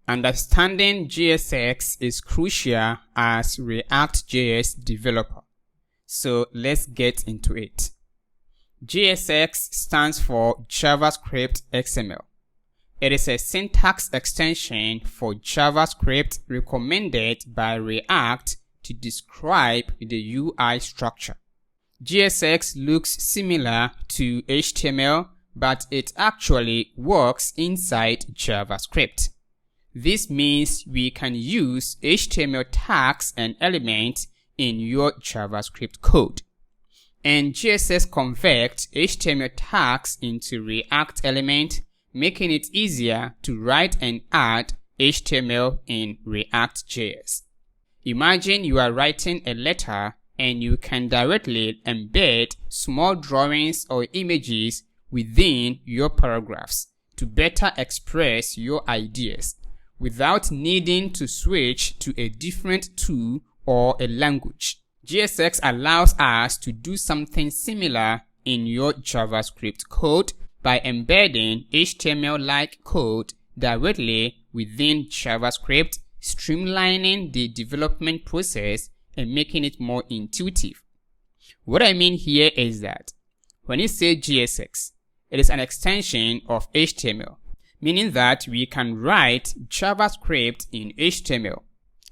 Understanding JSX is crucial as React.js developer. So let's get into it. JSX stands for JavaScript XML. It is a syntax extension for JavaScript recommended by React to describe the UI structure. JSX looks similar to HTML, but it actually works inside JavaScript. This means we can use HTML tags and elements in your JavaScript code. And JSX converts HTML tags into React elements, making it easier to write and add HTML in React.js. Imagine you are writing a letter and you can directly embed small drawings or images within your paragraphs to better express your ideas without needing to switch to a different tool or a language. JSX allows us to do something similar in your JavaScript code by embedding HTML-like code directly within JavaScript, streamlining the development process and making it more intuitive. What I mean here is that when you say JSX, it is an extension of HTML, meaning that we can write JavaScript in HTML.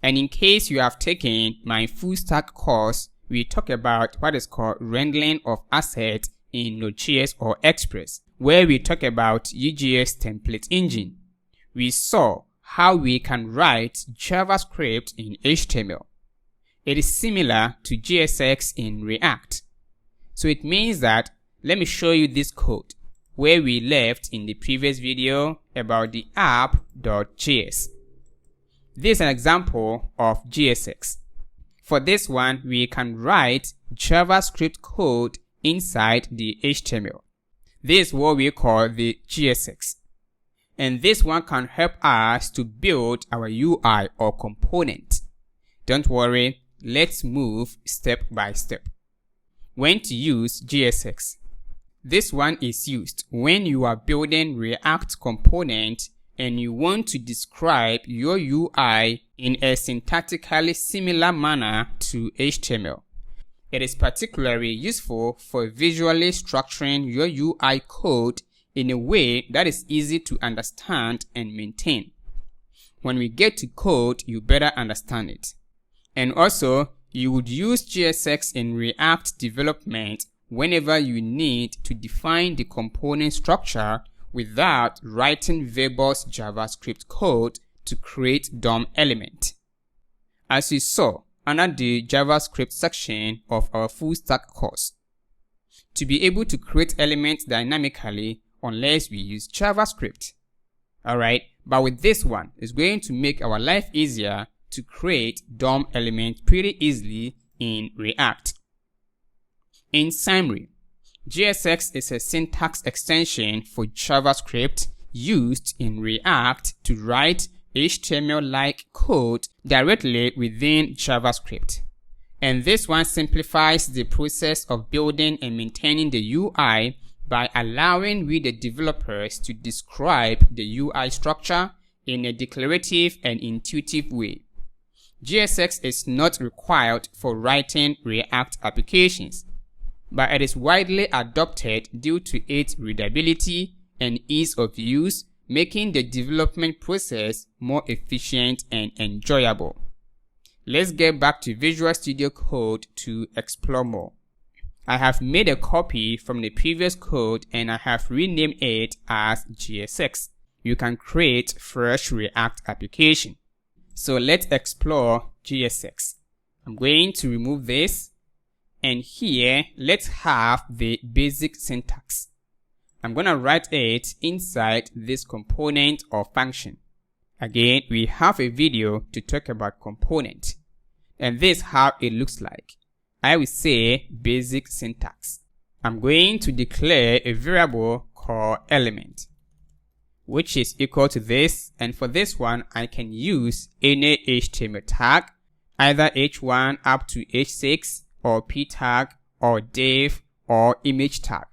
And in case you have taken my full stack course, we talk about what is called rendering of assets in Node.js or Express, where we talk about UJS template engine. We saw how we can write JavaScript in HTML. It is similar to JSX in React. So it means that, let me show you this code where we left in the previous video about the app.js. This is an example of JSX. For this one, we can write JavaScript code inside the HTML. This is what we call the JSX. And this one can help us to build our UI or component. Don't worry, let's move step by step. When to use JSX? This one is used when you are building React component and you want to describe your UI in a syntactically similar manner to HTML. It is particularly useful for visually structuring your UI code in a way that is easy to understand and maintain. When we get to code, you better understand it. And also, you would use JSX in React development whenever you need to define the component structure without writing verbose JavaScript code to create DOM element. As you saw under the JavaScript section of our full stack course, to be able to create elements dynamically unless we use JavaScript. Alright, but with this one, it's going to make our life easier to create DOM elements pretty easily in React. In summary, JSX is a syntax extension for JavaScript used in React to write HTML-like code directly within JavaScript. And this one simplifies the process of building and maintaining the UI by allowing we the developers to describe the UI structure in a declarative and intuitive way. JSX is not required for writing React applications, but it is widely adopted due to its readability and ease of use, making the development process more efficient and enjoyable. Let's get back to Visual Studio Code to explore more. I have made a copy from the previous code and I have renamed it as JSX. You can create fresh React application. So let's explore JSX. I'm going to remove this. And here, let's have the basic syntax. I'm going to write it inside this component or function. Again, we have a video to talk about component. And this is how it looks like. I will say basic syntax. I'm going to declare a variable called element, which is equal to this. And for this one, I can use any HTML tag, either h1 up to h6, or p tag, or div, or image tag.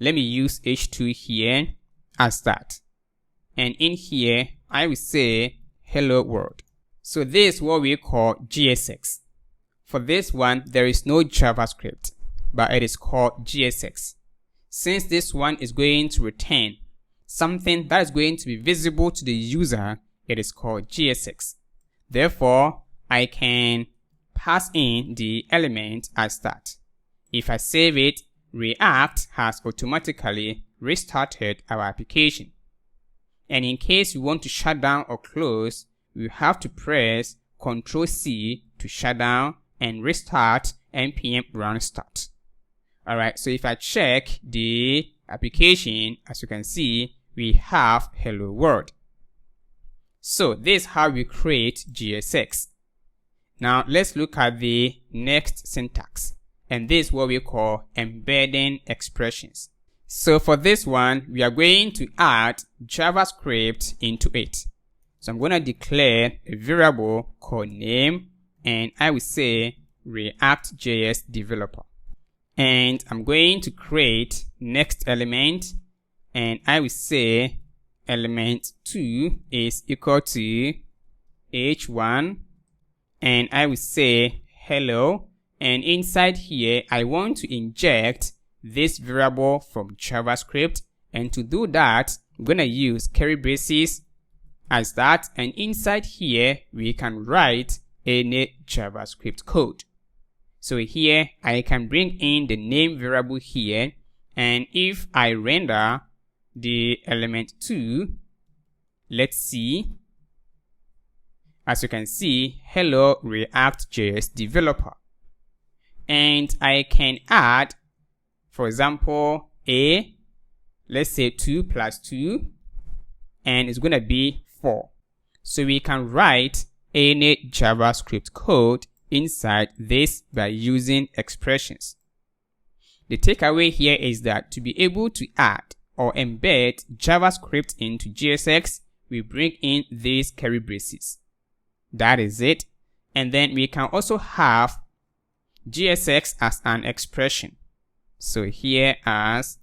Let me use h2 here as that. And in here, I will say hello world. So this is what we call JSX. For this one, there is no JavaScript, but it is called JSX. Since this one is going to return something that is going to be visible to the user, it is called JSX. Therefore, I can pass in the element as that. If I save it, React has automatically restarted our application. And in case you want to shut down or close, you have to press Ctrl+C to shut down and restart npm run start. Alright, so if I check the application, as you can see, we have hello world. So this is how we create JSX. Now let's look at the next syntax. And this is what we call embedding expressions. So for this one, we are going to add JavaScript into it. So I'm going to declare a variable called name, and I will say React.js developer. And I'm going to create next element, and I will say element2 is equal to h1, and I will say hello. And inside here, I want to inject this variable from JavaScript. And to do that, I'm going to use curly braces as that. And inside here, we can write any JavaScript code. So here, I can bring in the name variable here. And if I render the element2, let's see. As you can see, hello React.js developer. And I can add, for example, let's say 2 plus 2, and it's going to be 4. So we can write any JavaScript code inside this by using expressions. The takeaway here is that to be able to add or embed JavaScript into JSX, we bring in these curly braces. That is it. And then we can also have JSX as an expression. So here as,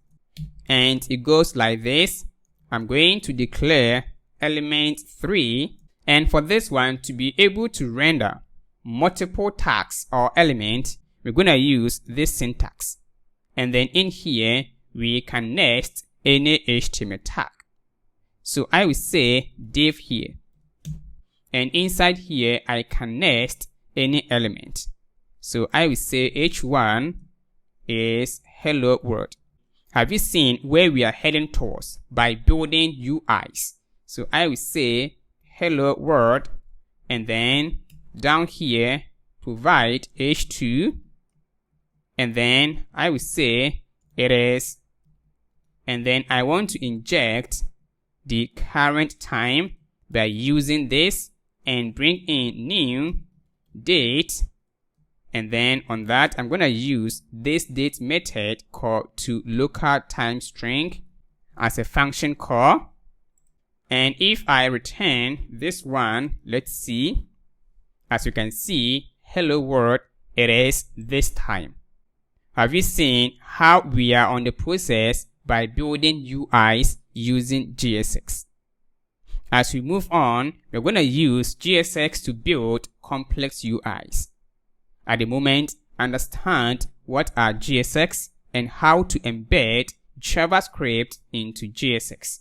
and it goes like this. I'm going to declare element3, and for this one to be able to render multiple tags or elements, we're going to use this syntax. And then in here, we can nest any HTML tag. So I will say div here. And inside here, I can nest any element. So I will say h1 is hello world. Have you seen where we are heading towards by building UIs? So I will say hello world, and then down here provide h2, and then I will say it is, and then I want to inject the current time by using this and bring in new date. And then on that, I'm going to use this date method called toLocalTimeString as a function call. And if I return this one, let's see. As you can see, hello world, it is this time. Have you seen how we are on the process by building UIs using JSX? As we move on, we're going to use JSX to build complex UIs. At the moment, understand what are JSX and how to embed JavaScript into JSX.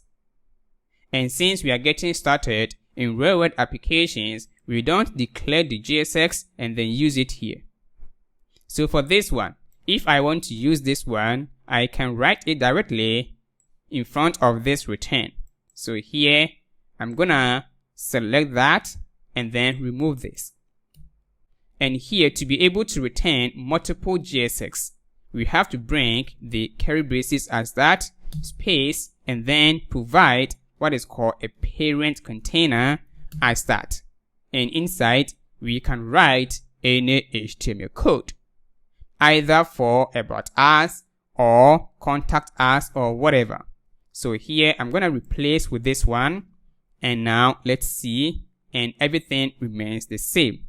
And since we are getting started in real-world applications, we don't declare the JSX and then use it here. So for this one, if I want to use this one, I can write it directly in front of this return. So here, I'm gonna select that and then remove this. And here, to be able to return multiple JSX, we have to bring the curly braces as that, space, and then provide what is called a parent container as that. And inside, we can write any HTML code, either for about us or contact us or whatever. So here, I'm going to replace with this one. And now let's see, and everything remains the same.